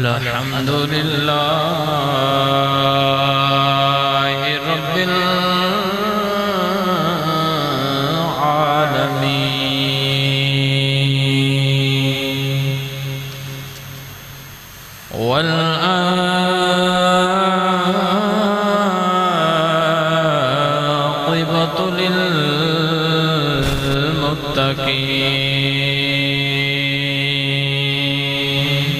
الحمد لله رب العالمين والعاقبة للمتقين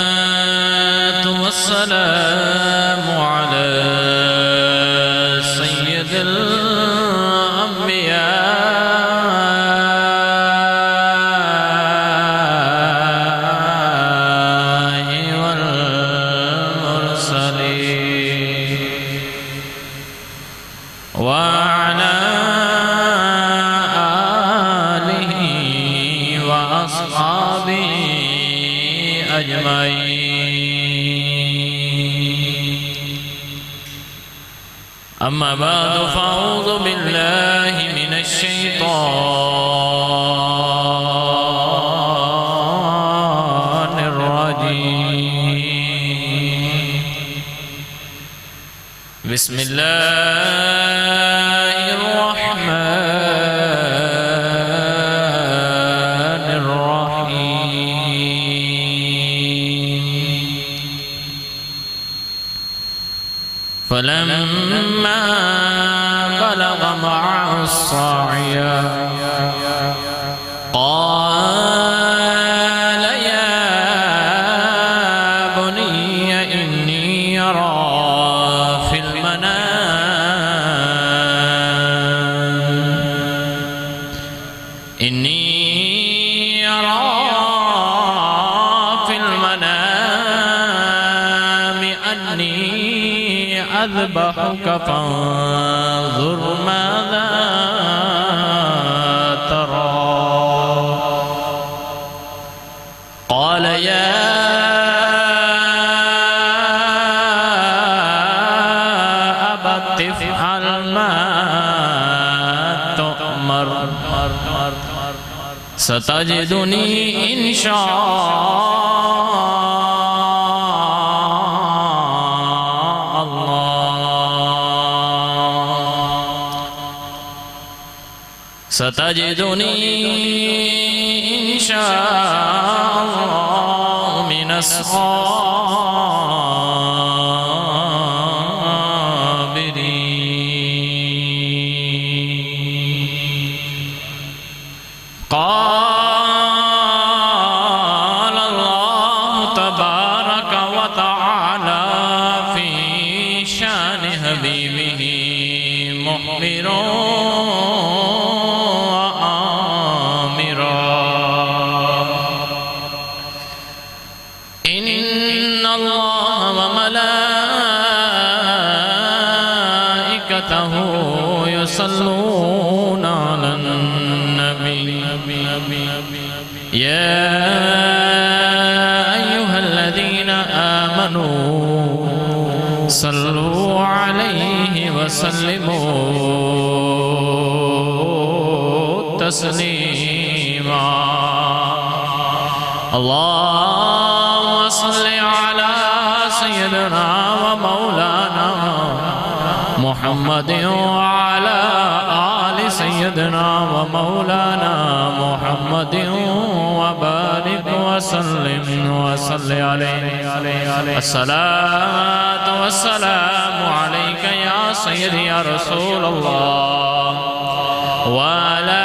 الصلاة والسلام على سيد الأنبياء والمرسلين وعلى آله وأصحابه أجمعين أما بعد فأعوذ بالله من الشيطان الرجيم بسم الله الرحمن الرحيم فلما بلغ معه السعي قال يا بني إني أرى في المنام أني أذبحك فانظر ماذا ترى قال يا أبت افعل ما تؤمر ستجدني إن شاء الله ستجدني إن شاء الله من الصابرين قال الله تبارك وتعالى في شان حبيبه مخبرا وآمرا إن الله وملائكته يصلون على النبي يا أيها الذين آمنوا صلوا عليه وسلموا تسليما اللهم صل على سيدنا ومولانا محمد وعلى آل سيدنا ومولانا محمد وبارك وسلم وصل عليه الصلاة والسلام عليك يا سيدي يا رسول الله وعلى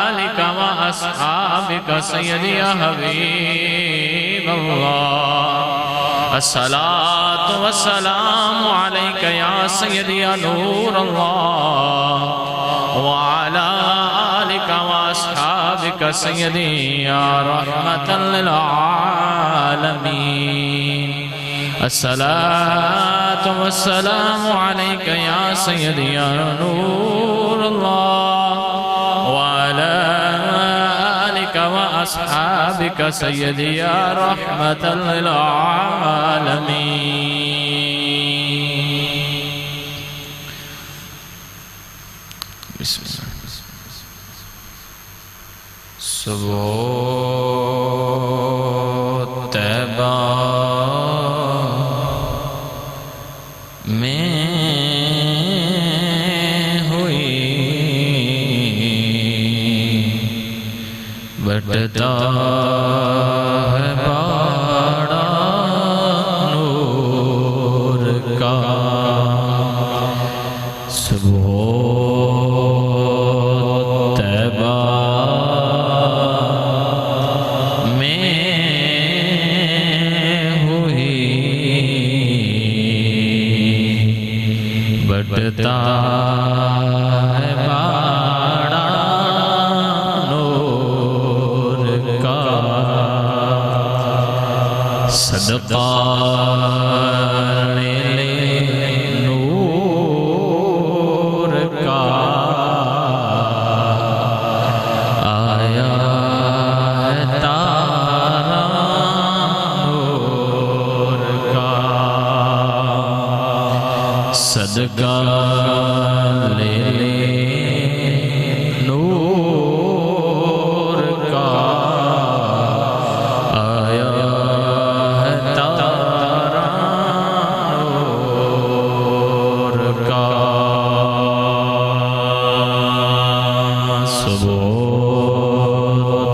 آلك وأصحابك سيدي يا حبيب الله الصلاة والسلام عليك يا سيدي يا نور الله وعلى آلك وأصحابك سيدي يا رحمة للعالمين الصلاة والسلام عليك يا سيدي يا نور الله وعلى آلك وأصحابك سيدي يا رحمة للعالمين صبح طیبہ میں ہوئی بٹتا ہے باڑا نور کا صبح طیبہ میں ہوئی بٹتا ہے باڑا نور کا صدقہ لے نور کا آیا ہے تارا نور کا صدقہ لے نور کا آیا ہے تارا نور کا صبح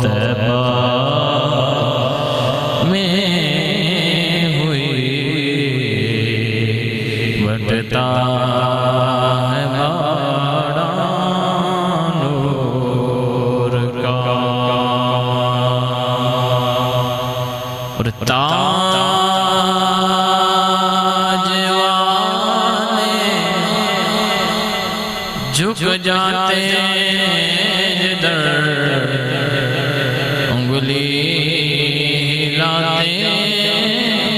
طیبہ میں ہوئی بٹتا ہے باڑا نور کا اور تاج والے جھک جاتے جدھر انگلی ہلاتے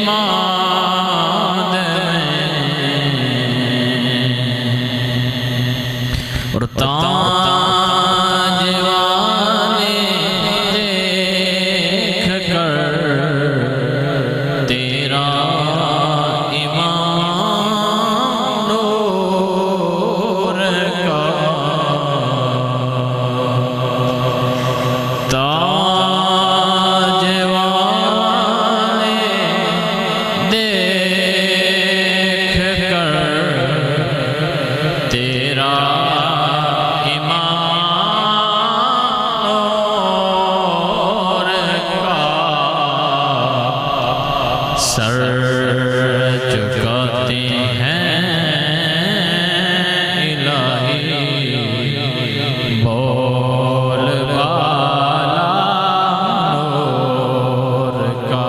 ماد اور تاج والے دیکھ کر تیرا ایمان نور کا تاج والے دیکھ کر تیرا سر چکاتے ہیں الہی بول بالا نور کا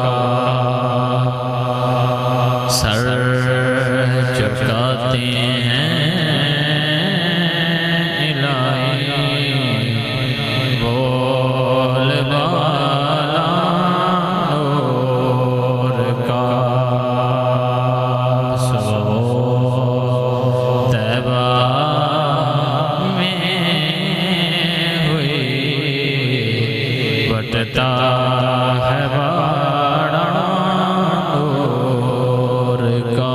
سر چکاتے ہیں الہی بول بالا نور کا بٹتا ہے باڑا نور کا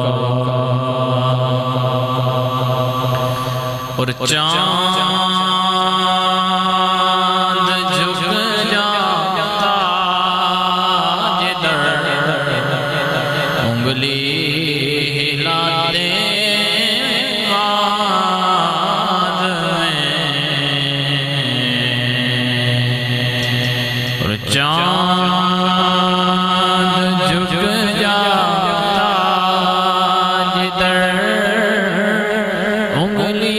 اور چاند جھک جاتا جدھر انگلی ہلاتے چاند جھک جاتا جدھر انگلی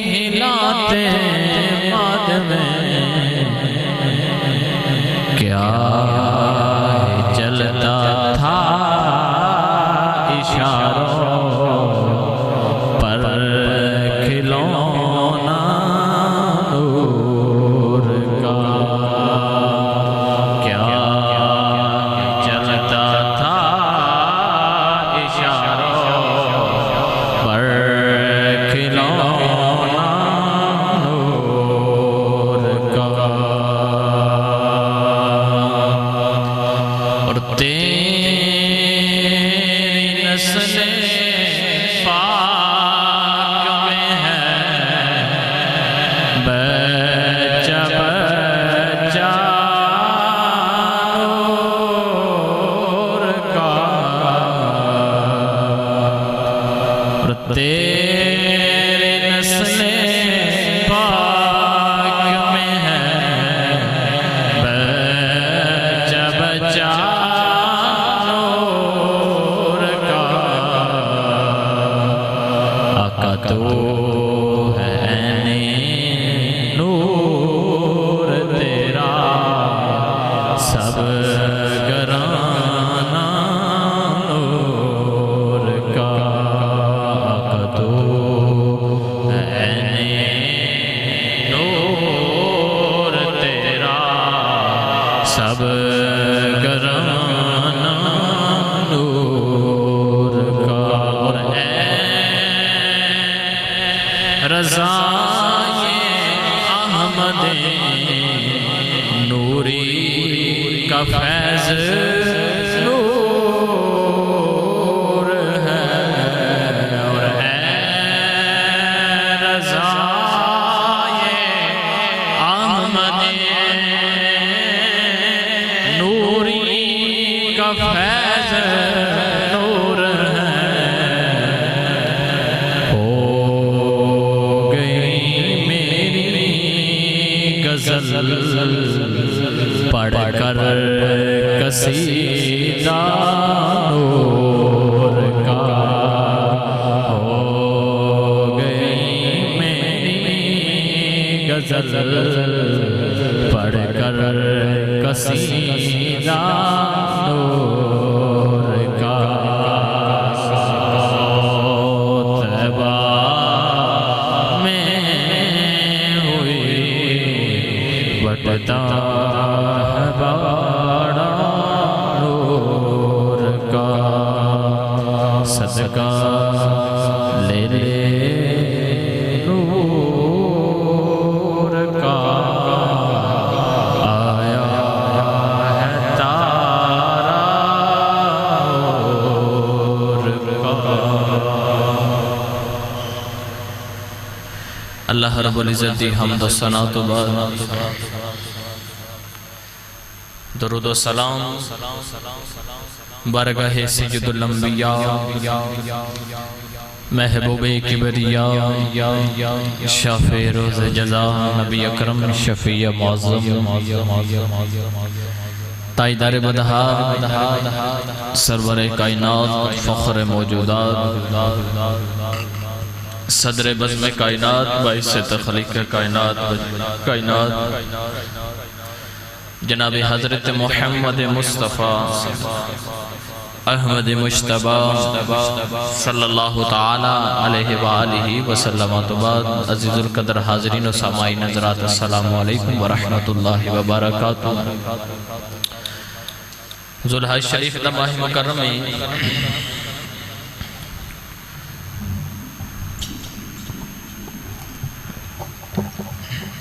ہلاتے ماد میں کیا چلتا تھا اشاروں پر کھلونا نور کا بچہ تیرے نسل پاک میں ہے بچہ بچہ نور کا آقا تو ہے نور تیرا سب گرانا نور کا آقا تو ہے نور تیرا سب گرانا نور کا اور اے رضائے احمد نوری کا فیض نور ہے اور اے رضائے احمد نوری کا فیض نور ہے ہو گئی میری غزل پڑھ کر قصیدہ نور کا ہو گئی میری غزل پڑھ کر قصیدہ نور کا طیبہ میں ہوئی بٹتا ہے باڑا نور کا صدقہ لے لے نور کا آیا ہے تارا نور کا اللہ رب العزت دی حمد و ثنا تو بعد درود و سلام بارگاہ سید الانبیاء محبوب کبریاء شافع روز جزا نبی اکرم شفیع معظم تاجدار بدہار سرور کائنات فخر موجودات صدر بزم کائنات باعث تخلیق کائنات جناب حضرت محمد مصطفیٰ احمد مجتبی صلی اللہ تعالی علیہ وآلہ وسلم تو بعد عزیز القدر حاضرین و سامعین حضرات السلام علیکم ورحمۃ اللہ وبرکاتہ ذوالحج شریف ماہ مکرم میں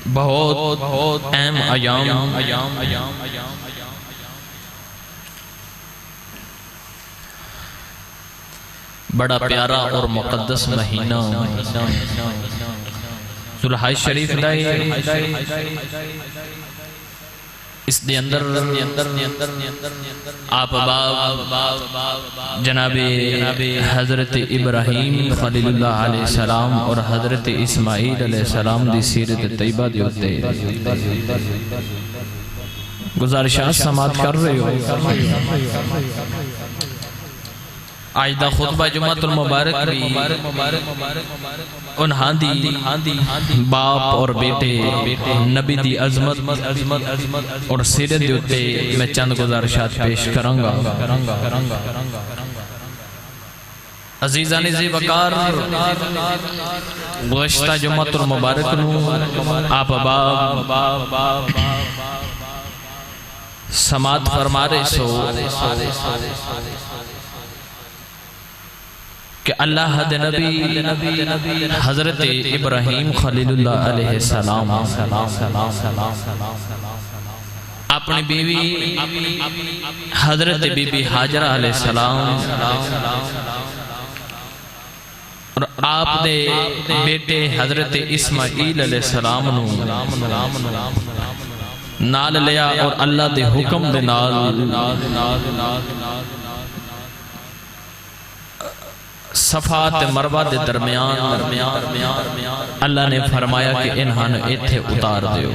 بہت اہم ایام بڑا پیارا اور مقدس مہینہ ذوالحج شریف دائی اس دے اندر آپ جناب حضرت ابراہیم خلیل اللہ علیہ السلام اور حضرت اسماعیل علیہ السلام دی سیرت طیبہ دی ہوتے گزارشات سماعت کر رہے ہو آجدہ خطبہ جمعۃ المبارک بھی انہاں دی باپ اور بیٹے نبی دی عظمت اور سیرت دیوتے میں چند گزارشات پیش کروں گا عزیزان زی وقار گزشتہ جمعۃ المبارک نو آپ سماعت فرما رہے سو کہ اللہ حد نبی حضرت ابراہیم خلیل اللہ علیہ السلام اپنی بیوی حضرت بی بی حاجرہ علیہ السلام اور آپ دے بیٹے حضرت اسماعیل علیہ السلام نال لیا اور اللہ دے حکم دے نال صفا تے مروہ دے درمیان اللہ نے فرمایا کہ انہاں ایتھے اتار دیو۔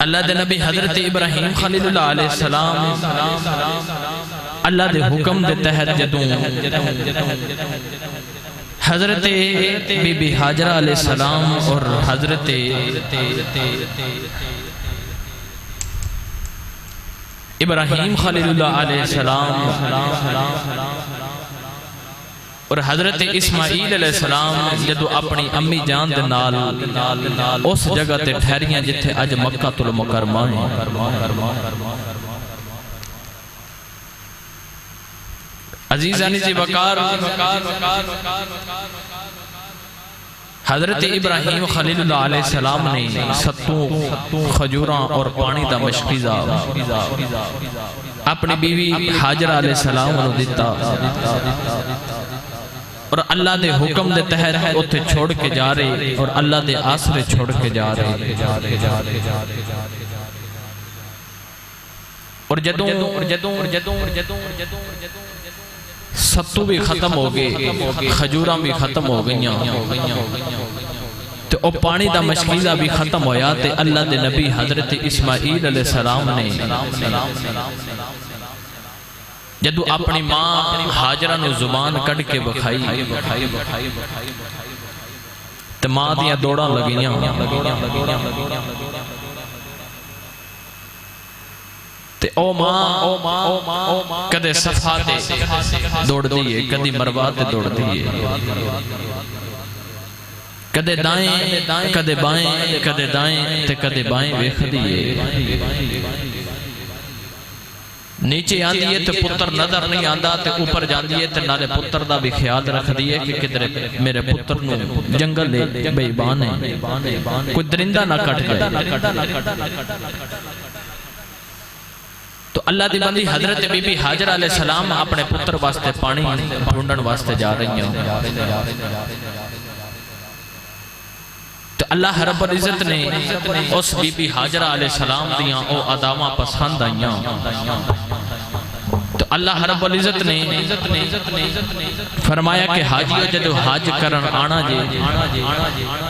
اللہ دے نبی حضرت ابراہیم خلیل اللہ علیہ السلام اللہ دے حکم دے تحت جدوں حضرت بی بی حاجرہ علیہ السلام اور حضرت ابراہیم خلیل اللہ علیہ السلام اور حضرت اسماعیل علیہ السلام جدو اپنی امی جان دے نال اس جگہ تے ٹھہریاں جتھے اج مکہ المکرمہ ہے۔ عزیزانی جی وقار حضرت ابراہیم خلیل اللہ علیہ السلام نے ستوں خجوراں اور پانی دا مشکیزہ اپنی بیوی حاجرہ علیہ السلام نے دیتا اور اللہ دے حکم دے تحت اتھے چھوڑ کے جا رہے اور اللہ دے آسرے چھوڑ کے جا رہے اور جدوں ستو بھی ختم ہو گئے خجوراں بھی ختم ہو گئیاں تو او پانی دا مشکیزہ بھی ختم ہویا تے اللہ دے نبی حضرت اسماعیل علیہ السلام نے جدو اپنی ماں حاجرہ نو زبان کٹ کے بکھائی تے ماں دیاں دوڑاں لگیاں تے او ماں کدے صفا تے دوڑ دیئے کدی مروہ تے دوڑ دیئے کدے دائیں کدے بائیں کدے دائیں تے کدے بائیں ویکھ دیئے نیچے آندی ہے تے پتر نظر نہیں آندہ تے اوپر جاندی ہے تے نالے پتر دا بھی خیال رکھ دیئے کہ کدھر میرے پتر نو جنگل لے بیبان ہے کوئی درندہ نہ کٹ جائے۔ تو اللہ دی بندی حضرت بی بی حاجرہ علیہ السلام اپنے پتر واسطے پانی ڈھونڈن واسطے جا رہی ہیں تو اللہ رب العزت نے اس بی بی حاجرہ علیہ السلام دیاں او ادامہ پسند آئیاں تو اللہ رب العزت نے فرمایا کہ حاجیو جدو حاج کرن آنا جے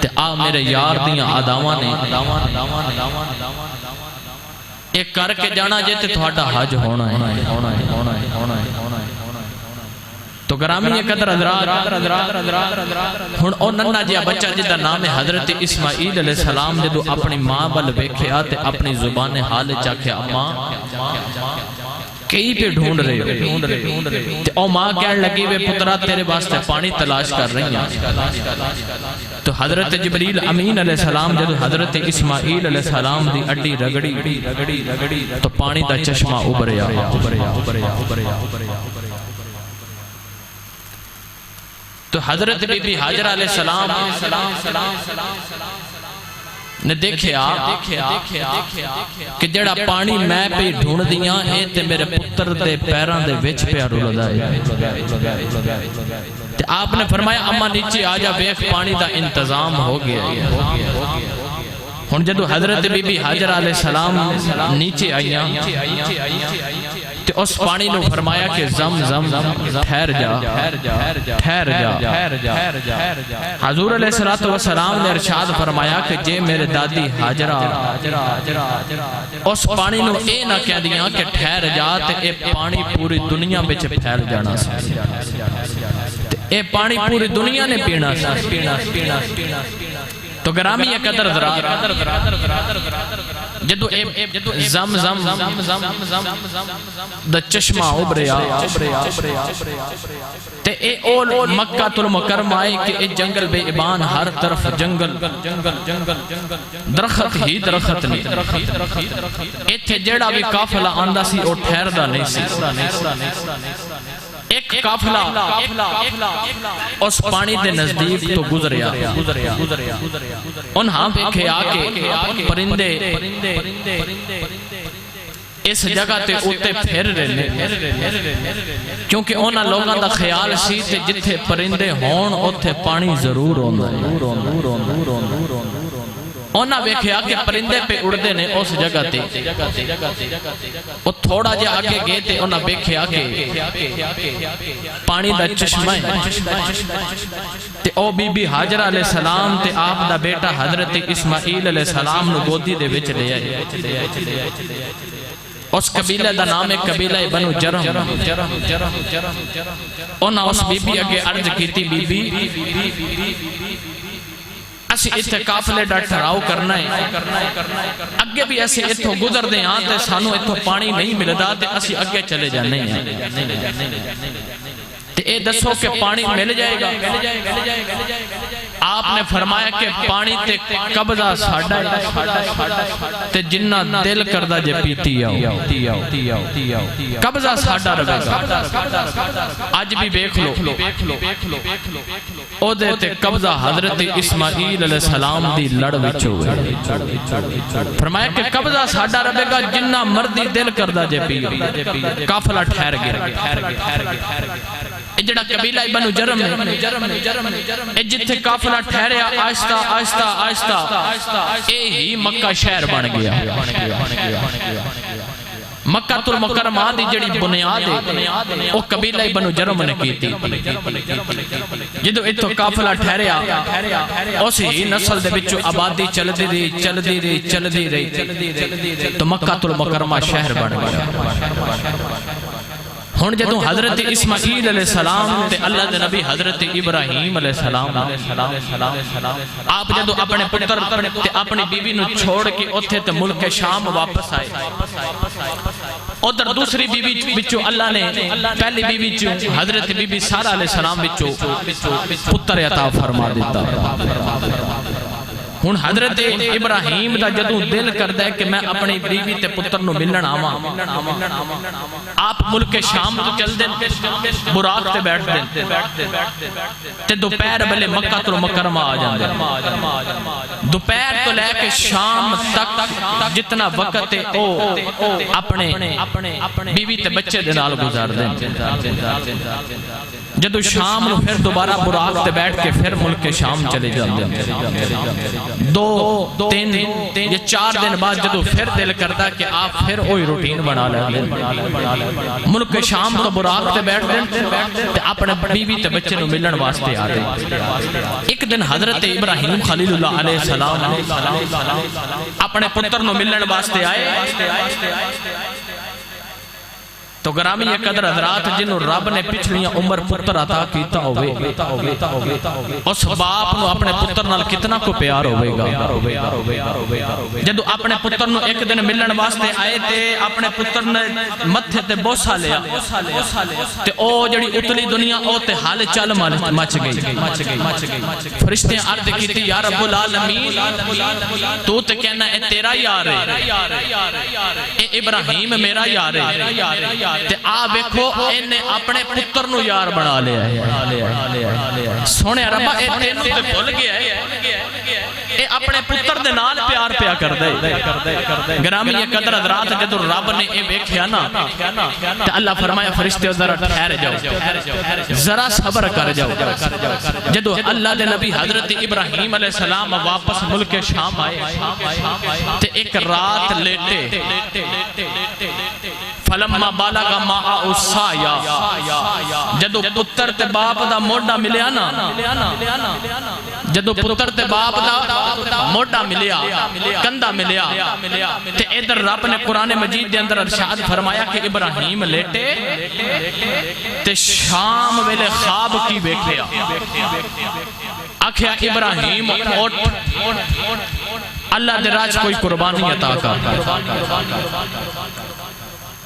تے آ میرے یار دیاں ادامہ نے ایک کر کے جانا جے تے تھوڑا حج ہونا ہے۔ تو گرامی یہ قدر حضرات ہن او ننہ جیا بچہ جدا نام حضرت اسماعیل علیہ السلام جدو اپنی ماں بل ویکھیا تے اپنی زبان حال چاکھیا اماں کئی پہ ڈھونڈ رہے ہو تے او ماں کہنے لگی وے پترہ تیرے واسطے پانی تلاش کر رہی ہیں تو حضرت جبریل امین علیہ السلام جدو حضرت اسماعیل علیہ السلام دی اڈی رگڑی تو پانی دا چشمہ ابریا تو حضرت بی بی حاجرہ علیہ السلام نے دیکھیا کہ جڑا پانی میں پہ ڈھونڈ دیاں اے تے میرے پتر دے پیران دے وچ پہ رول دائے تے آپ نے فرمایا اما نیچے آجا بیک پانی دا انتظام ہو گیا ہن جدو حضرت بی بی حاجرہ علیہ السلام نیچے آئیاں تے اس پانی نو فرمایا کہ زم ٹھہر جا حضور علیہ السلام نے ارشاد فرمایا کہ جے میرے دادی حاجرہ اس پانی نو اے نہ کہہ دیاں کہ ٹھہر جا تے اے پانی پوری دنیا بچ پھیل جانا سی اے پانی پوری دنیا نے پینا سی تو گرامی یہ قدر جدو زم دا چشمہ ابریا تے اے اول مکہ المکرمہ آئے کہ اے جنگل بے ابان ہر طرف جنگل درخت ہی درخت نہیں ایتھے جیڑا بھی قافلہ آندہ سی او ٹھہردہ نہیں سی ایک قافلہ اس پانی دے نزدیک تو گزریا انہاں پہ آکے پرندے اس جگہ تے اوتے پھر رہنے کیونکہ انہاں لوگاں دا خیال سی تے جتھے پرندے ہون اوتے پانی ضرور ہوندہ ہے انہاں ویکھیا کہ پرندے پہ اڑدے نے اس جگہ تے وہ تھوڑا جا آگے گئے تے انہاں ویکھیا کہ پانی دا چشمہ تے او بی بی حاجرہ علیہ السلام تے آپ دا بیٹا حضرت اسماعیل علیہ السلام نو گودی دے وچ لے آئے اس قبیلہ دا نام ہے قبیلہ بنو جرم انہاں اس بی بی اگے عرض کیتی بی بی اسی اتھے قافلے دا ٹھہراؤ کرنا ہے اگے بھی ایسے اتھو گزر دیں آتے سانو اتھو پانی نہیں ملدا تے اسی اگے چلے جانے ہیں تے اے دسو کہ پانی مل جائے گا آپ نے فرمایا کہ پانی تے قبضہ ساڑھا ہے تے جنہ دل کردہ جے پیتی آؤ قبضہ ساڑھا رہے گا آج بھی بیکھ لو او دے تے قبضہ حضرت اسماعیل علیہ السلام دی لڑ وچو فرمایا کہ قبضہ ساڑھا رہے گا جنہ مردی دل کردہ جے پی قافلہ ٹھہر گیا جڑا قبیلہ بنو جرم ہے جتھے قافلہ ٹھہریا آہستہ آہستہ آہستہ اے ہی مکہ شہر بن گیا مکہ المکرمہ دی جڑی بنیاد ہے او قبیلہ بنو جرم نے کی تھی جدو اتھو قافلہ ٹھہریا اسی ہی نسل دے بچو آبادی چلدی رہی تو مکہ المکرمہ شہر بن گیا ہون جدو حضرت اسماعیل علیہ السلام تے اللہ دے نبی حضرت ابراہیم علیہ السلام آپ جدو اپنے پتر تے اپنی بیوی نو چھوڑ کے اتھے تے ملک شام واپس آئے ادھر دوسری بیوی بچو اللہ نے پہلی بیوی بچو حضرت بی بی سارہ علیہ السلام بچو پتر عطا فرما دیتا ہون حضرت ابراہیم دا جدو دل کردہ ہے کہ میں اپنی بیوی تے پتر نو ملن آواں آپ ملک شام تو چل دیں براق تے بیٹھ دیں تے دوپہر بلے مکہ المکرمہ آ جاندے دوپہر تو لے کے شام تک جتنا وقت ہے او اپنے بیوی تے بچے دے نال گزار دیں جدو شام نو پھر دوبارہ براق تے بیٹھ کے پھر ملک شام چلے جاندے دو تین یا 4 دن بعد جدو پھر دل کرتا کہ آپ پھر اوہی روٹین بنا لیں ملک شام تو براق تے بیٹھ دیں تے اپنے بیوی تے بچے نو ملن واسطے آ دیں ایک دن حضرت ابراہیم خلیل اللہ علیہ السلام اپنے پتر نو ملن واسطے آئے تو گرامی یہ قدر حضرات جنہوں رب نے پچھلیاں عمر پتر عطا کیتا ہوئے اس باپ نو اپنے پتر نال کتنا کو پیار ہوئے گا جدو اپنے پتر نو ایک دن ملن واسطے آئے تے اپنے پتر نے متھے تے بوسا لیا تے او جڑی اتلی دنیا او تے حال چال مچ گئی فرشتے عرض کیتی یا رب العالمین تو تے کہنا اے تیرا یار ہے اے ابراہیم میرا یار ہے تے آ بیکھو انہیں اپنے پتر نو یار بنا لیا ہے سونے ربا اے تینوں تے بھول گیا ہے اے اپنے پتر دے نال پیار پیا کر دے گرامی یہ قدر حضرات جدو رب نے اے بیکھیا نا تے اللہ فرمایا فرشتے ذرا ٹھہر جاؤ ذرا صبر کر جاؤ جدو اللہ دے نبی حضرت ابراہیم علیہ السلام واپس ملک شام آئے تے ایک رات لیٹے فلما بالغ معا السعی جدو پتر تے باپ دا موڈا ملیا نا جدو پتر تے باپ دا موڈا ملیا کندہ ملیا تے ادھر رب نے قرآن مجید دے اندر ارشاد فرمایا کہ ابراہیم لیٹے تے شام ویلے خواب کی بیکھیا آکھیا ابراہیم اللہ دے راج کوئی قربانی عطا کر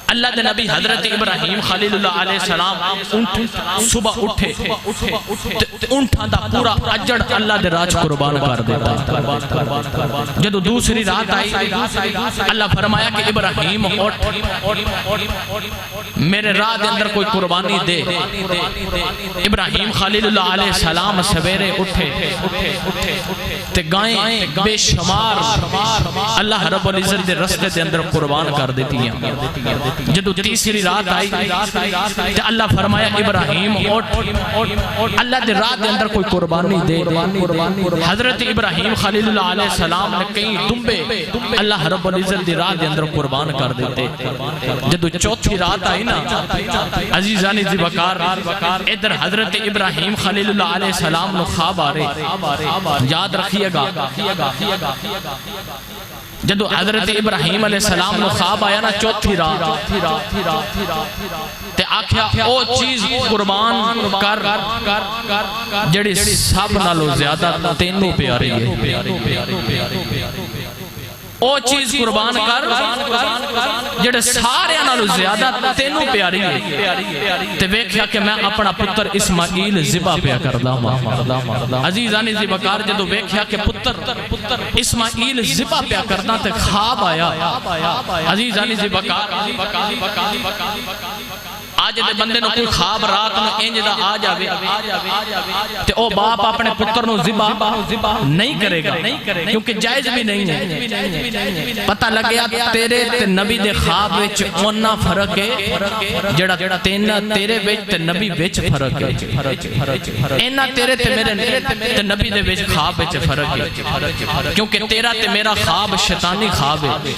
اللہ دے نبی حضرت ابراہیم خلیل اللہ علیہ السلام صبح اٹھے اونٹاں دا پورا اجڑ اللہ دے راج قربان کر دیتا جدو دوسری رات آئی اللہ فرمایا کہ ابراہیم میرے راہ دے اندر کوئی قربانی دے ابراہیم خلیل اللہ علیہ السلام سویرے اٹھے تے گائیں بے شمار اللہ رب العزت دے رستے دے اندر قربان کر دیتی ہیں جدو تیسری رات آئی تے اللہ فرمایا ابراہیم اٹھ اللہ دے رات دے اندر کوئی قربانی دے حضرت ابراہیم خلیل اللہ علیہ السلام نے کئی دمبے اللہ رب العزت دی رات دے اندر قربان کر دیتے جدو چوتھی رات آئی نا عزیزانی دی وقار ادھر حضرت ابراہیم خلیل اللہ علیہ السلام نے خواب آ رہے یاد رکھیے گا جدو حضرت ابراہیم علیہ السلام نے خواب آیا نا چوتھی رات تے آکھیا او چیز قربان کر جڑی سب نالو زیادہ تینوں پیاری ہے او چیز قربان کر جڑے سارے نالو زیادہ تینوں پیاری ہے تے ویکھیا کہ میں اپنا پتر اسماعیل ذبح پیا کردا ہاں عزیزانی دی وقار جدو ویکھیا کہ پتر اسماعیل ذبح پیا کردا تے خواب آیا عزیزانی دی وقار آج دے بندے نو کوئی خواب رات نو انج دا آ جاوے تے او باپ اپنے پتر نو ذبح نہیں کرے گا کیونکہ جائز بھی نہیں ہے پتہ لگیا تیرے تے نبی دے خواب وچ اونا فرق ہے جڑا تیرے وچ تے نبی وچ فرق ہے اینا تیرے تے میرے تے نبی دے وچ خواب وچ فرق ہے کیونکہ تیرا تے میرا خواب شیطانی خواب ہے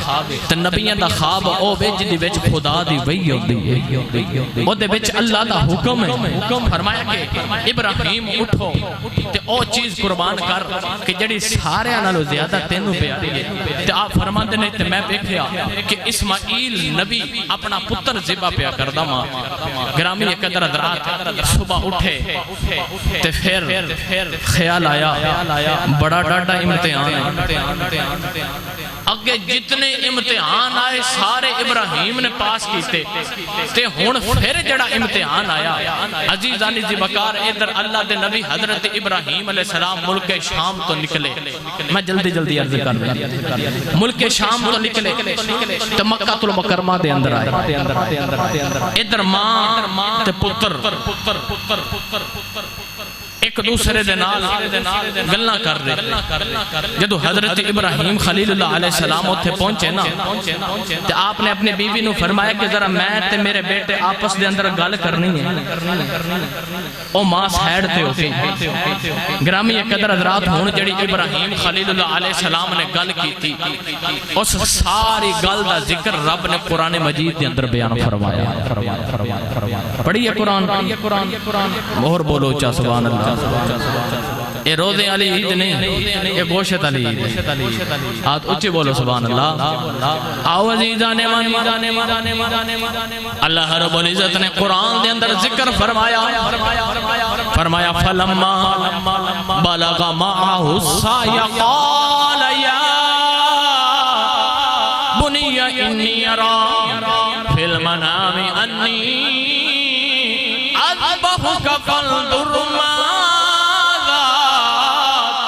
تے نبیاں دا خواب او وچ دی وچ خدا دی وحی ہوندی ہے وہ دے بچ اللہ دا حکم ہے فرمایا کہ ابراہیم اٹھو تے او چیز قربان کر کہ جڑی سارے نالوں زیادہ تینوں پیاری ہے تے آپ فرماندے نے تے میں دیکھیا کہ اسماعیل نبی اپنا پتر ذبح پیا کردا ماں گرامی قدر حضرات صبح اٹھے تے پھر خیال آیا بڑا ڈاڈا امتحان ہے اگے جتنے امتحان آئے سارے ابراہیم نے پاس کیتے تے ہون پھر جڑا امتحان آیا عزیزانی دی وقار ادھر اللہ دے نبی حضرت ابراہیم علیہ السلام ملک شام تو نکلے میں جلدی عرض کر رہا ملک شام تو نکلے تے مکہ المکرمہ دے اندر آئے ادھر ماں تے پتر ایک دوسرے دے نال گلنا کر رہے جدو حضرت ابراہیم خلیل اللہ علیہ السلام ہوتے پہنچے نا تے آپ نے اپنے بیوی نو فرمایا کہ ذرا میں تے میرے بیٹے آپس دے اندر گل کرنی ہے او ماں سیڈ تے ہوتی گرامی قدر حضرات ہون جڑی ابراہیم خلیل اللہ علیہ السلام نے گل کی تھی اس ساری گل دا ذکر رب نے قرآن مجید دے اندر بیان فرمایا پڑھیے قرآن اور بولو چا سبحان اللہ اے روزے علی عید نہیں اے گوشت علی عید ہاتھ اچھے بولو سبحان اللہ آو عزیزانے اللہ رب العزت نے قرآن دے اندر ذکر فرمایا فلما بلغ معه السعي قال يا بني إني أرى في المنام أني أذبحك فانظر ماذا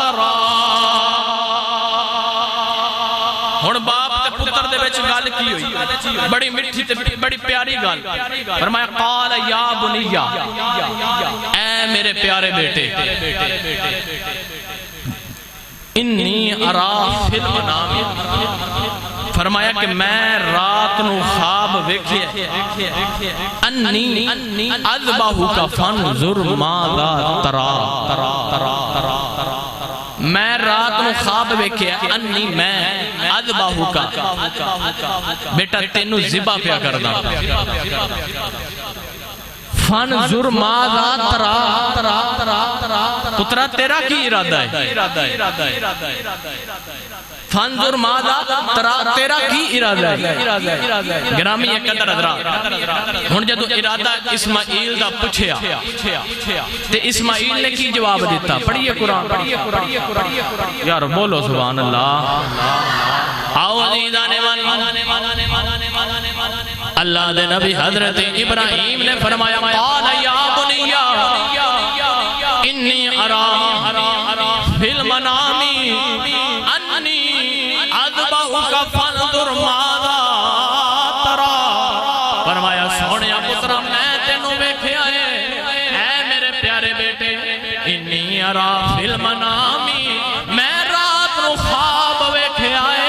ترى ہن باپ تے پتر دے وچ گل کی ہوئی بڑی میٹھی تے بڑی پیاری گل فرمایا قال یا بنیا اے میرے پیارے بیٹے انی ارا فی المنام فرمایا کہ میں رات نو خواب ویکھیا انی اذبحک فانظر ماذا ترى میں رات نو خواب ویکھیا انی میں اذبحک بیٹا تینو ذبح پیا کردا فانظر ماذا ترى پترا تیرا کی ارادہ ہے فانظر ماذا ترى تیرا کی ارادہ ہے گرامی قدر حضرات ہن جدو ارادہ اسماعیل دا پوچھیا تے اسماعیل نے کی جواب دیتا پڑھیے قرآن یار بولو سبحان اللہ آؤ عزیزانے اللہ دے نبی حضرت ابراہیم نے فرمایا قال یا بنیا انی ارا فی المنام انی اذبحک فانظر ماذا ترى فرمایا سونیا پترا میں تینوں ویکھیا ہے اے میرے پیارے بیٹے انی ارا فی المنام میں رات نو خواب ویکھیا ہے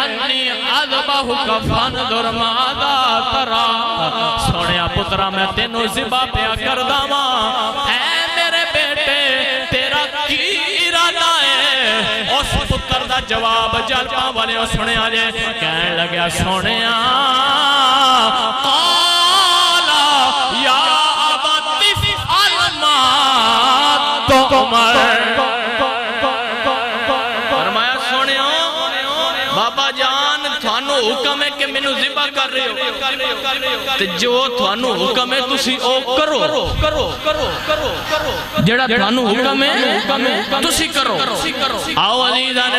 انی اذبحک فانظر ماذا پترا میں تینوں ذبح پیا کر داما، اے میرے بیٹے تیرا کی ارادہ ہے؟ اس پتر دا جواب جلپا والے سنے آجے کہنے لگیا سونیا قالا یا ابتی فعل ما تؤمر، فرمایا سونیا بابا جان تھانو حکم ہے کہ مینوں ذبح کر رہے ہو تے جو تھانو حکم ہے تسی او کرو، جڑا تھانو حکم ہے تسی کرو۔ آؤ عزیزان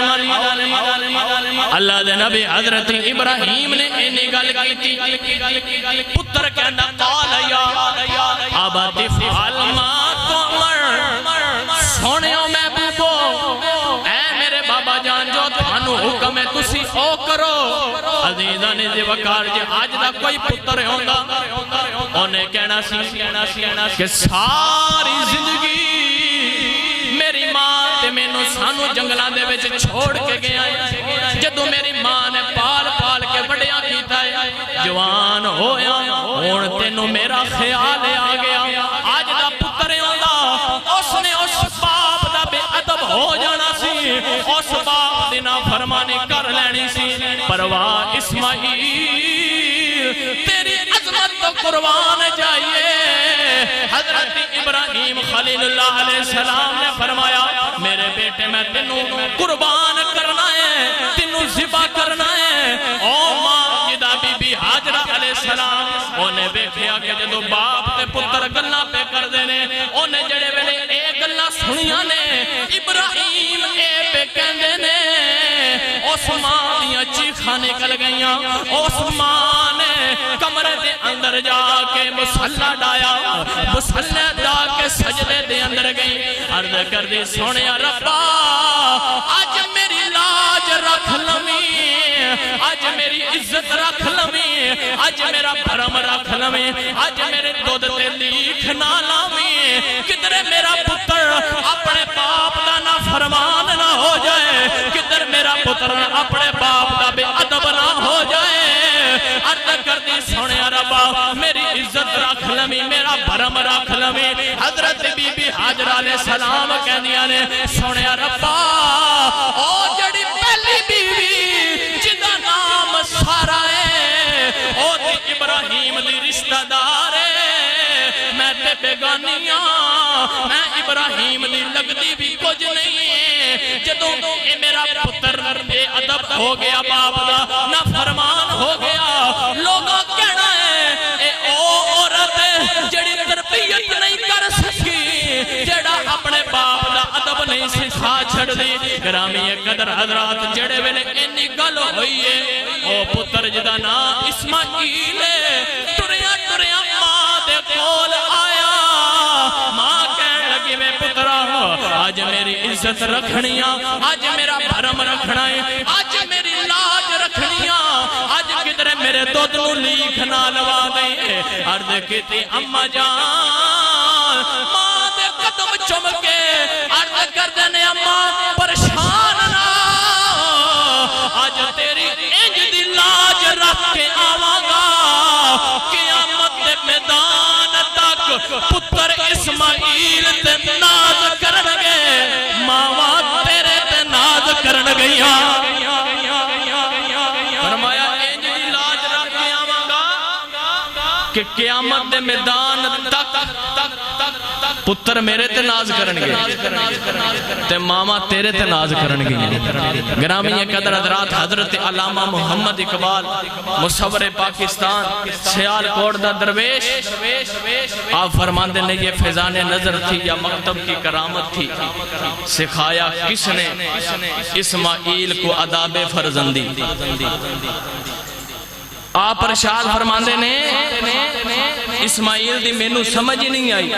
اللہ دے نبی حضرت ابراہیم نے انہی گل کی تھی، پتر کہنا قال یا ابت افعل ما تؤمر، سونیوں محبوبو اے میرے بابا جان جو تھانو حکم ہے تسی او کرو۔ عزیزان جی وقار جی آج دا کوئی پتر ہوندا انہیں کہنا سی کہ ساری زندگی میری ماں تے مینوں سانو جنگلان دے وچ چھوڑ کے گیا ہے، جدو میری ماں نے پال پال کے بڑیا کیتا ہے، جوان ہویا ہون تینوں میرا خیال آ گیا۔ آج دا پتر ہوندا اس نے اس باپ دا بے ادب ہو جانا سی، اس باپ دی نافرمانی کر لینی سی، پرواہ اسماعیل تیری عظمت تو قربان جائیے۔ حضرت ابراہیم خلیل اللہ علیہ السلام نے فرمایا میرے بیٹے میں تینوں قربان کرنا ہے، تینوں ذبح کرنا ہے۔ او ماں جدہ بی بی حاجرہ علیہ السلام انہیں بیکھیا کہ جدو باپ تے پتر گلہ پہ کر دینے، انہیں جڑے ویلے ایک گلہ سنیا نے ابراہیم اے پہ کہندے نے، اس ماں دیا چیخا نکل گئیاں، اس ماں نے کمرے دے اندر جا کے مسلح ڈایا، مسلح ڈا کے سجدے دے اندر گئی، عرض کر دی سونے ربا آج میری لاج رکھ لمی، آج میری عزت رکھ لمی، آج میرا بھرم رکھ لمی، آج میرے دودھ تے لیکھ نہ لامی، کدھر میرا پتر اپنے باپ دا نہ فرمان نہ ہو جائے، کدھر میرا پتر اپنے باپ دا بے ادب نہ ہو جائے۔ عرض کر دی سونے ربا میری عزت رکھ لمی، میرا بھرم رکھ لمی۔ حضرت بی بی حاجرہ علیہ السلام کہہ دیا نے سونے ربا او جڑی پہلی بیوی جدہ نام سارا ہے او دی ابراہیم دی رشتہ دار ہے، میں تے بیگانیاں میں ابراہیم دی لگدی بھی کچھ نہیں ہے، جدوں اے میرا پتر بے ادب ہو گیا باپ دا نہ فرمان ہو گیا، لوگوں کہنا ہے اے او عورت جڑی تربیت نہیں کر سکی، جڑا اپنے باپ دا ادب نہیں سکھا چھڑ دی۔ گرامی قدر حضرات جڑے ویلے انہی گل ہوئی ہے، او پتر جدا نا اسماعیل ٹریا ٹریا ماں دے کول آیا، ماں کہن لگی میں پترا آج میری عزت رکھنیاں، آج میرا بھرم رکھنا ہے، آج میری لاج رکھنیاں، آج کدھر میرے دودھ نو لیکھ نہ لوا دیں۔ عرض کیتی اماں جان ماں دے قدم چم کے عرض کر دینے اماں پریشان نہ، آج تیری انج دی لاج رکھ کے آواں گا، قیامت دے میدان تک پتر اسماعیل تے ناز کرنگے، ماواں تیرے تے ناز کرنگیاں۔ فرمایا انج دی لاج رکھ کے آواں گا کہ قیامت دے میدان تک پتر میرے تے ناز کرنگے تے ماما تیرے تے ناز کرنگے۔ گرامی قدر حضرات حضرت علامہ محمد اقبال مصور پاکستان سیال کوٹ دا درویش آپ فرماندے نے یہ فیضان نظر تھی یا مکتب کی کرامت تھی، سکھایا کس نے اسماعیل کو اداب فرزندی۔ آپ ارشاد فرماندے نے اسماعیل دی مینوں سمجھ نہیں آئی،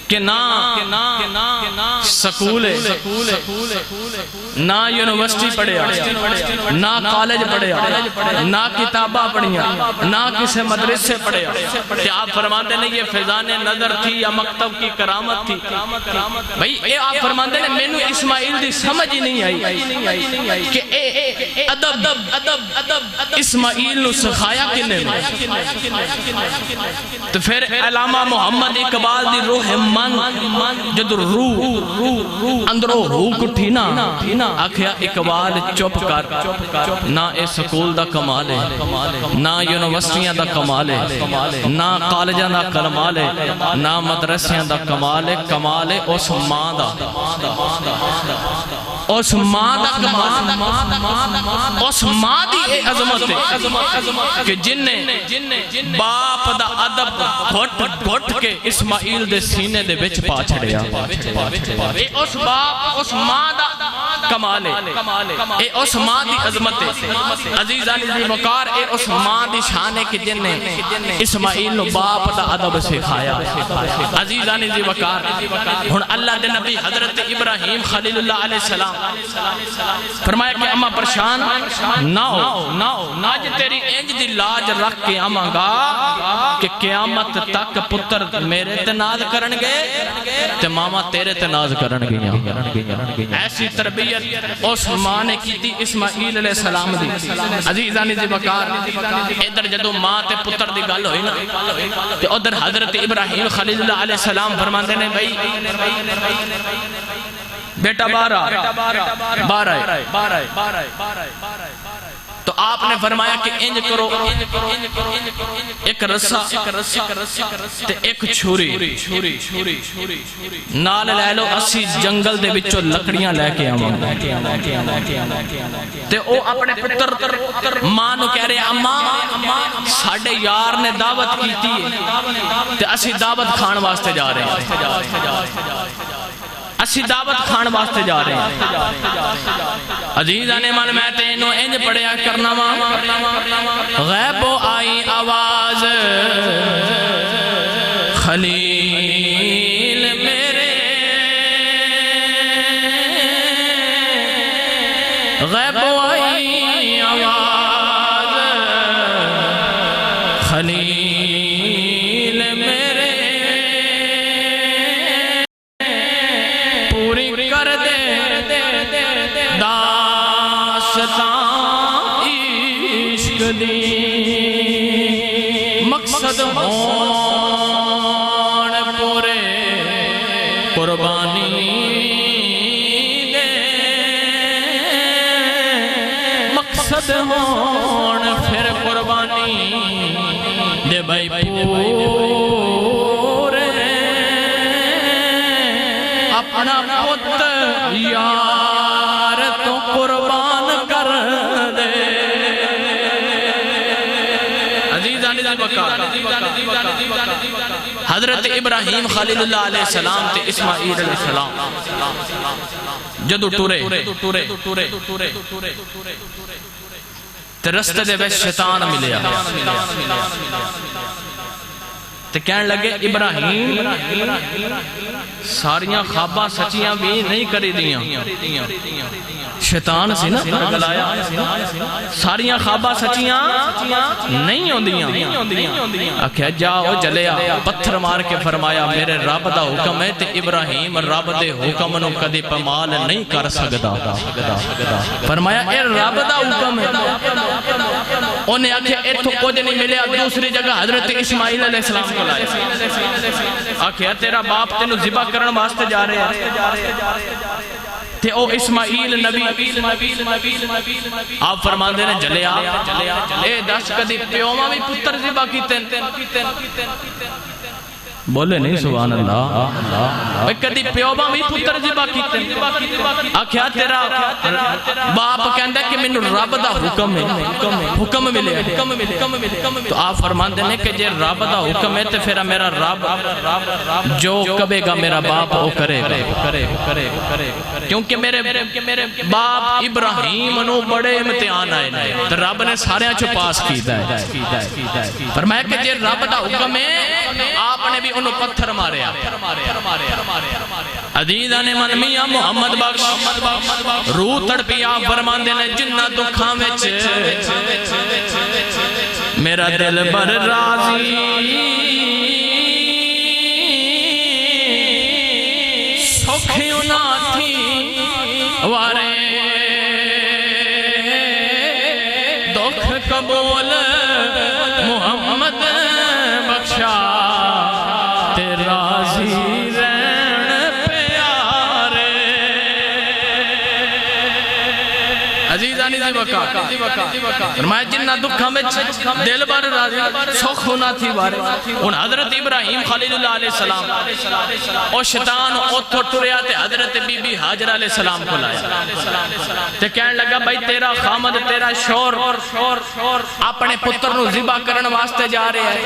کہ نہ سکول نہ یونیورسٹی پڑھیا نہ کالج پڑھیا نہ کتابہ پڑھیا نہ کسی مدرسے پڑھیا کہ آپ فرماتے ہیں یہ فیضان نظر تھی یا مکتب کی کرامت تھی بھئی اے آپ فرماتے ہیں میں نے اسماعیل دی سمجھ ہی نہیں آئی کہ ادب اسماعیل نو سکھایا کنے تو پھر علامہ محمد اقبال دی روح من جدو روح اندرو روح کٹھی نا آکھیا اقبال چپ کر نہ اے سکول دا کمال ہے نہ یونیورسٹیاں دا کمال ہے نہ کالجاں دا کمال ہے نہ مدرسیاں دا کمال ہے اس ماں دا اس ماں دا کمال اس ماں دی اے عظمت ہے کہ جن نے باپ دا ادب گھٹ کے اسماعیل دے سینے دے بچ پا چھڑیا اے اس باپ اس ماں دا کمال ہے اے اس ماں دی عظمت ہے عزیزان دی وقار اے اس ماں دی شان ہے کہ جن نے اسماعیل نو باپ دا ادب سکھایا عزیزان دی وقار ہن اللہ دے نبی حضرت ابراہیم خلیل اللہ علیہ السلام فرمایا کہ اما پریشان نہ ہو آج تیری انج دی لاج رکھ کے آماں گا کہ قیامت تک پتر میرے تے ناز کرن گے تے ماما تیرے تے ناز کرن گیا ایسی تربیت اس ماں نے کی تھی اسماعیل علیہ السلام دی عزیزانی دی بکار ادھر جدو ماں تے پتر دی گل ہوئی نا تے ادھر حضرت ابراہیم خلیل اللہ علیہ السلام فرماندے نے بھئی بیٹا بار آئے تو آپ نے فرمایا کہ انج کرو ایک رسا تے ایک چھوری نال لے لو اسی جنگل دے بچوں لکڑیاں لے کے آواں تے او اپنے پتر ماں نو کہہ رہے اماں ساڑھے یار نے دعوت کی تھی تے اسی دعوت کھان واسطے جا رہے ہیں اسی دعوت کھان واسطے جا رہے ہیں عزیزان من میں تینو انج پڑھیا کرنا غیب آئی آواز خلیل میرے غیب آئی آواز خلیل میرے مقصد ہون پورے قربانی دے مقصد ہون پھر قربانی دے بھائی پورے اپنا پتر یار تو قربان کر دے حضرت ابراہیم خلیل اللہ علیہ السلام تے اسماعیل علیہ السلام جدو ٹورے تے رستے دے ویس شیطان ملیا تے کہنے لگے ابراہیم ساریاں خواباں سچیاں بھی نہیں کری دیاں شیطان سی نا ساریاں خواباں سچیاں نہیں ہوندیاں آکھیا جاؤ جلیا پتھر مار کے فرمایا میرے رب دا حکم ہے تے ابراہیم رب دے حکم نو کدی پمال نہیں کر سکدا فرمایا اے رب دا حکم ہے انہیں آکھیا ایتھوں کچھ نہیں ملیا دوسری جگہ حضرت اسماعیل علیہ السلام کو لائے آکھیا تیرا باپ تینو ذبح کرن واسطے جا رہے ہیں تے او اسماعیل نبی آپ فرمان دے نے جلیا اے دس کدی پیوما بھی پتر ذبح کیتے بولے نہیں سبحان اللہ کدی پیوما بھی پتر ذبح کیتے آکھیا تیرا باپ کہندا کہ مینوں رب دا حکم ملے تو آپ فرمان دے نے کہ جے رب دا حکم ہے تے پھر میرا رب جو کبے گا میرا باپ وہ کرے کیونکہ میرے باپ ابراہیم نو بڑے امتحان آئے تو رب نے سارے چو پاس کیتا ہے فرمایا کہ جے رب دا حکم ہے آپ نے بھی بھی انہوں پتھر ماریا عزیزہ نے من میاں محمد بخش روح تڑپی آپ فرمان دینے جنہ دکھاں وچ میرا دل بر راضی سکھیوں نہ تھی وارے دکھ قبول محمد بخشا تے راضی رہن پیارے عزیزانی دی وقت فرمایا جنہ دکھا میں دل بار راضی سکھ ہونا تھی بارے ان حضرت ابراہیم خلیل اللہ علیہ السلام اور شیطان اتھو ٹریا تے حضرت بی بی حاجرہ علیہ السلام کو لایا تے کہنے لگا بھائی تیرا خامد تیرا شور اپنے پتر نو ذبح کرن واسطے جا رہے ہیں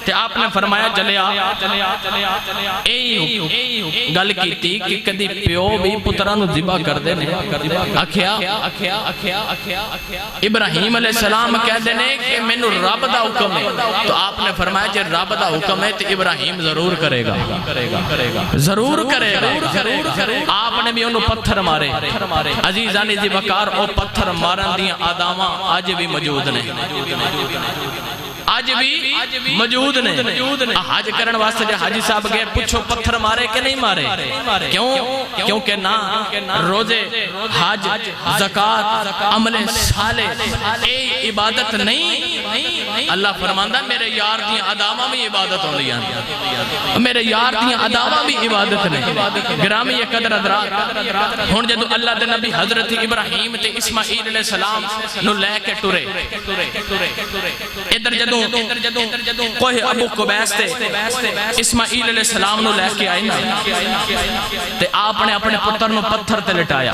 تے آپ نے فرمایا جلیا گل کی تھی کہ کدی پیو بھی پترہ نو ذبح کر دے آکھیا ابراہیم علیہ السلام کہہ دینے کہ میں نو رب دا حکم ہے تو آپ نے فرمایا جے رب دا حکم ہے تو ابراہیم ضرور کرے گا ضرور کرے گا آپ نے بھی انہوں پتھر مارے عزیزانی دی وقار او پتھر مارن دیاں آداماں آج بھی موجود نہیں آج بھی موجود نہیں حج کرن واسطے جے حاجی صاحب گئے پوچھو پتھر مارے کہ نہیں مارے کیونکہ نہ روزے حج زکاة عمل صالح اے عبادت نہیں اللہ فرماندہ میرے یار دیاں ادامہ بھی عبادت ہوں لیاں میرے یار دیاں ادامہ بھی عبادت نہیں گرامی یہ قدر ادراک ہون جدو اللہ دے نبی حضرت ابراہیم تے اسماعیل علیہ السلام نو لے کے ٹورے ادھر جدوں کوئی ابو قبیس تے اسماعیل علیہ السلام نو لے کے آئی نا تے آپ نے اپنے پتر نو پتھر تے لٹایا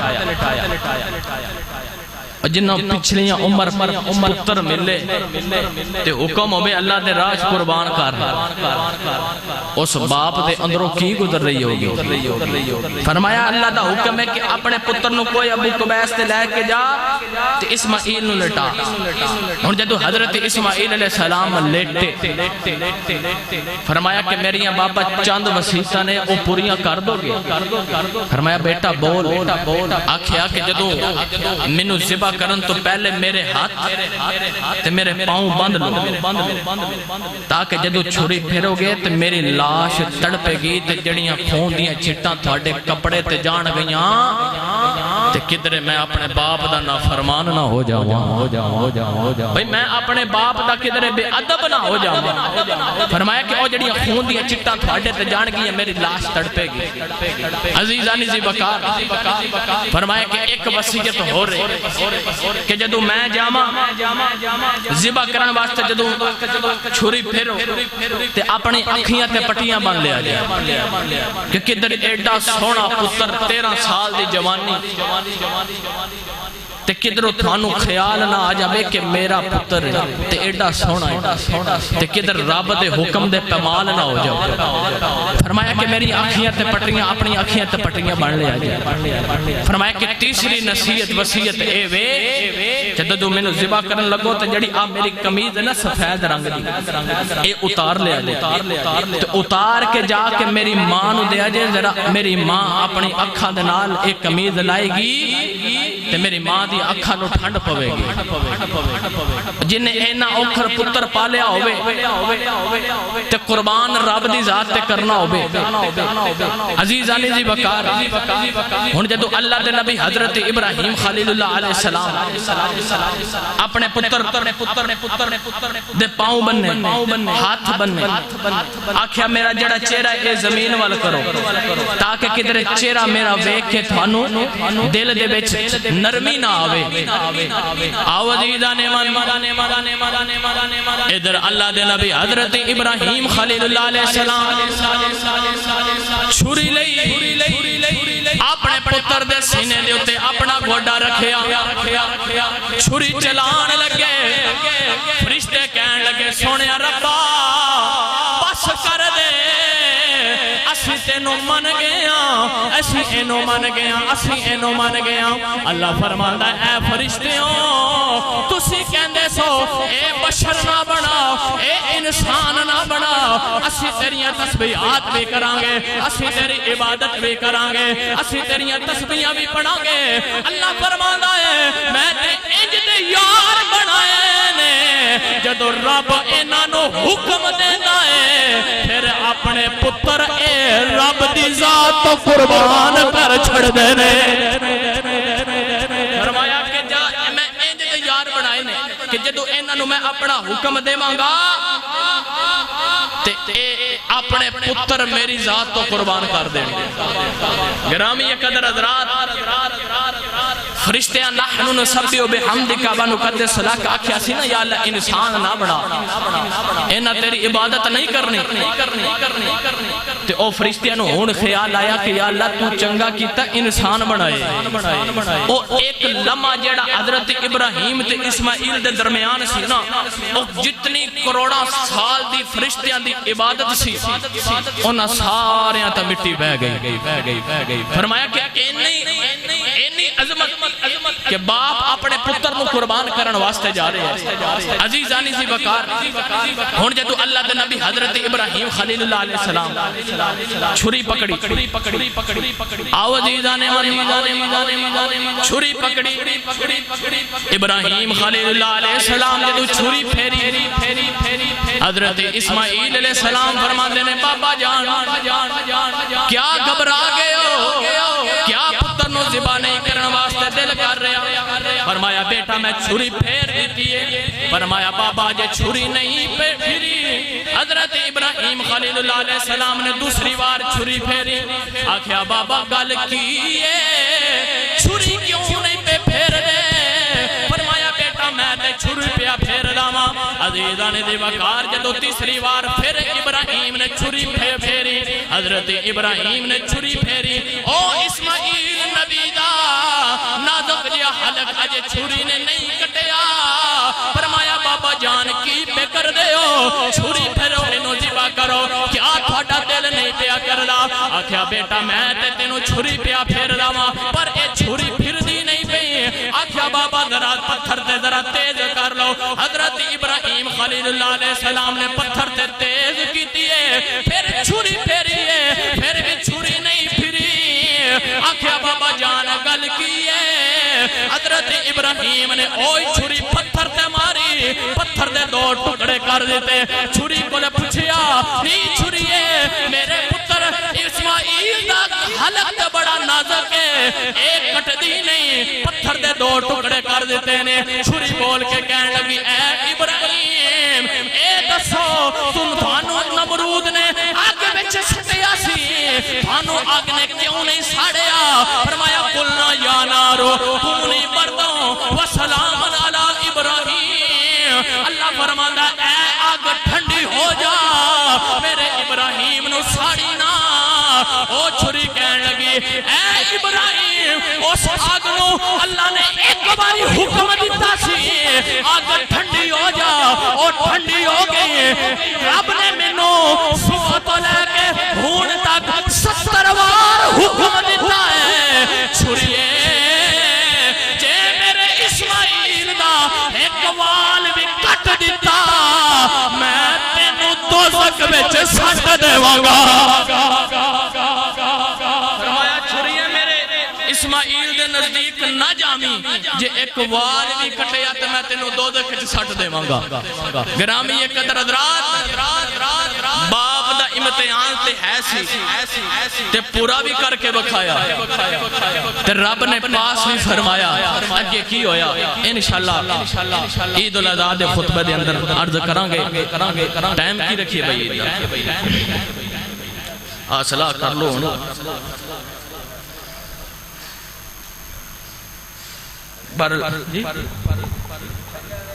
جنہوں پچھلیاں عمر پتر ملے تے حکم ہوئے اللہ دے راج قربان کر اس باپ دے اندروں کی گزر رہی ہوگی فرمایا اللہ دا حکم ہے کہ اپنے پتر نو کوئی ابو قبیس تے لے کے جا تے اسماعیل نو لٹا اور جدو حضرت اسماعیل علیہ السلام لیٹے فرمایا کہ میریاں بابا چاند وسیطہ نے وہ پوریاں کر دو گے فرمایا بیٹا بول آکھیا کہ جدو منو ذبح کرن تو پہلے میرے ہاتھ تے میرے پاؤں بند لو تاکہ جدو چھری پھیرو گے تے میری لاش تڑپے گی تے جڑیاں خون دیاں چھٹاں تھوڑے کپڑے تے جان گئیاں تے کدرے میں اپنے باپ دا نافرمان نہ ہو جاؤں بھئی میں اپنے باپ دا کدرے بے ادب نہ ہو جاؤں فرمایا کہ او جڑیاں خون دیاں چھٹاں تھوڑے تے جان گئیاں میری لاش تڑپے گی عزیزانی زی بکار فرمایا کہ ایک وصیت ہو رہے کہ جدو میں جاما ذبح کرن واسطے جدو چھری پھیرو تے اپنی اکھیاں تے پٹیاں بن لیا جائے کہ کدھر ایڈا سونا پتر 13 سال دی جوانی تے کدھرو تھانو خیال نہ آ جاوے کہ میرا پتر تے ایڈا سونا ہے تے کدھر رب دے حکم دے پمال نہ ہو جاؤ فرمایا کہ میری آنکھیاں تے پٹیاں اپنی آنکھیاں تے پٹیاں بن لیا جائے فرمایا کہ تیسری نصیحت وصیت اے وے جدو میں نے ذبح کرن لگو تے جڑی آپ میری قمیض ہے نا سفید رنگ دی اے اتار لیا جائے تے اتار کے جا کے میری ماں نو دیا جائے ذرا میری ماں اپنی اکھاں دے نال ایک قمیض لائے گی تے میری ماں دی اکھاں نو ٹھنڈ پوے گی جنہیں اینا اوکھر پتر پالیا ہوئے تے قربان رب دی ذات تے کرنا ہوئے عزیزانی جی بکار ہون جدو اللہ دے نبی حضرت ابراہیم خلیل اللہ علیہ السلام اپنے پتر دے پاؤں بننے ہاتھ بننے آکھیا میرا جڑا چہرہ اے زمین وال کرو تاکہ کدھر چہرہ میرا ویکھ کے تھانو دل دے وچ نرمی نہ آوے آوازیدہ ادھر اللہ دے نبی حضرت ابراہیم خلیل اللہ علیہ السلام چھری لئی اپنے پتر دے سینے دے ہوتے اپنا گوڑا رکھیا چھری چلان لگے فرشتے کہن لگے سونے ربا بس کر دے اسی تینو من گیا اسی اینو من گیا اللہ فرماندہ اے فرشتیوں تسی کہندے سو اے بشر نہ بناؤ اے انسان نہ بنا اسی تیریاں تسبیحات بھی کرانگے اسی تیری عبادت بھی کرانگے اسی تیریاں تسبیحاں بھی پڑھانگے اللہ فرماتا ہے میں تے انج دے یار بنائے نے جدو رب انہاں حکم دینا ہے پھر اپنے پتر اے رب دی ذات تو قربان کر چھڑ دینے فرمایا کہ جا میں انج دے یار بنائے نے کہ جدو انہاں میں اپنا حکم دیواں گا تے اپنے پتر میری ذات تو قربان کر دیں گے گرامی قدر حضرات فرشتے نحن نسبح بحمدک ونقدس لک آکھیا سی نا یا اللہ انسان نہ بنا انہاں تیری عبادت نہیں کرنی تے او فرشتیاں نو ہن خیال آیا کہ یا اللہ تو چنگا کیتا انسان بنائے او ایک لمحہ جیڑا حضرت ابراہیم تے اسماعیل دے درمیان سی نا او جتنی کروڑا سال دی فرشتیاں دی عبادت سی انہاں ساریاں تا مٹی بہ گئی فرمایا کہ اینی عظمت کہ باپ اپنے پتر نو قربان کرن واسطے جا رہے ہیں عزیزانی سی وقار ہن جدو اللہ دے نبی حضرت ابراہیم خلیل اللہ علیہ السلام چھری پکڑی آو عزیزانے چھری پکڑی ابراہیم خلیل اللہ علیہ السلام جدو چھری پھیری حضرت اسماعیل علیہ السلام فرماندے نے بابا جان کیا گھبرا گئے ہو کیا پتر نو ذبح نہیں کرن واسطے دل کر رہا فرمایا بیٹا میں چھری پھیر دیتی ہے فرمایا بابا جے چھری نہیں پھیری حضرت ابراہیم خلیل اللہ علیہ السلام نے دوسری بار چھری پھیری آکھیا بابا گل کی ہے چھری کیوں نہیں پھیر دے فرمایا بیٹا میں تے چھری پیا پھیر داواں عزیزان دی وقار جدو تیسری بار پھر ابراہیم نے چھری پھیری حضرت ابراہیم نے چھری پھیری او اسماعیل نبی دا نازک جیا حلق اجے چھری نے نہیں کٹیا فرمایا بابا جان کی پہ کر دے ہو چھری پھرو انہوں ذبح کرو کیا تھوڑا دل نہیں پیا کردا آکھیا بیٹا میں تے تینوں چھری پیا پھیر داواں پر اے چھری پھر دی نہیں پئی آکھیا بابا ذرا پتھر تے ذرا تیز کر لو حضرت ابراہیم خلیل اللہ علیہ السلام نے پتھر تے تیز کیتی ہے پھر چھری پھیری ہے پھر بھی چھری نہیں پھری آکھیا بابا جان گل کی ہے حضرت ابراہیم نے اوئی چھری پتھر تے ماری پتھر دے دو ٹکڑے کر دیتے چھری کو لے پوچھیا نہیں چھری ہے میرے پتر اسماعیل دا حلق تے بڑا نازک ہے ایک کٹ دی نہیں پتھر دے دو ٹکڑے کر دیتے نے چھری بول کے کہنے لگی اے ابراہیم اے دسو تم تھانو نمرود نے آگ وچ سٹیا سی تھانو آگ نے کیوں نہیں ساڑیا فرمایا قلنا یا نارو کونی بردوں وسلام علی ابراہیم اللہ فرماتا اے آگ ٹھنڈی ہو جا میرے ابراہیم نو ساڑی نا او چھری کہنے لگی اے ابراہیم اس آگ نو اللہ نے ایک باری حکم دیتا سی آگ ٹھنڈی ہو جا اور ٹھنڈی ہو گئی رب نے منو صبح تو لے کے ہون تک 70 بار حکم دیتا ہے چھریے جے میرے اسماعیل دا ایک وال بھی کٹ دیتا میں تینوں دوزخ وچ سٹ دیواں گا فرمایا چھریے میرے اسماعیل دے نزدیک نہ جامی جے ایک وال بھی کٹیا تو میں تینوں دوزخ وچ سٹ دیواں گا گرامی یہ قدر حضرات باپ دا امتحان تے ہے سی تے پورا بھی کر کے بکھایا تے رب نے پاس بھی فرمایا اگے کی ہویا انشاءاللہ عید الاضحیٰ دے خطبے دے اندر عرض کران گے ٹائم کی رکھیے بھائی حاصلہ کر لو پر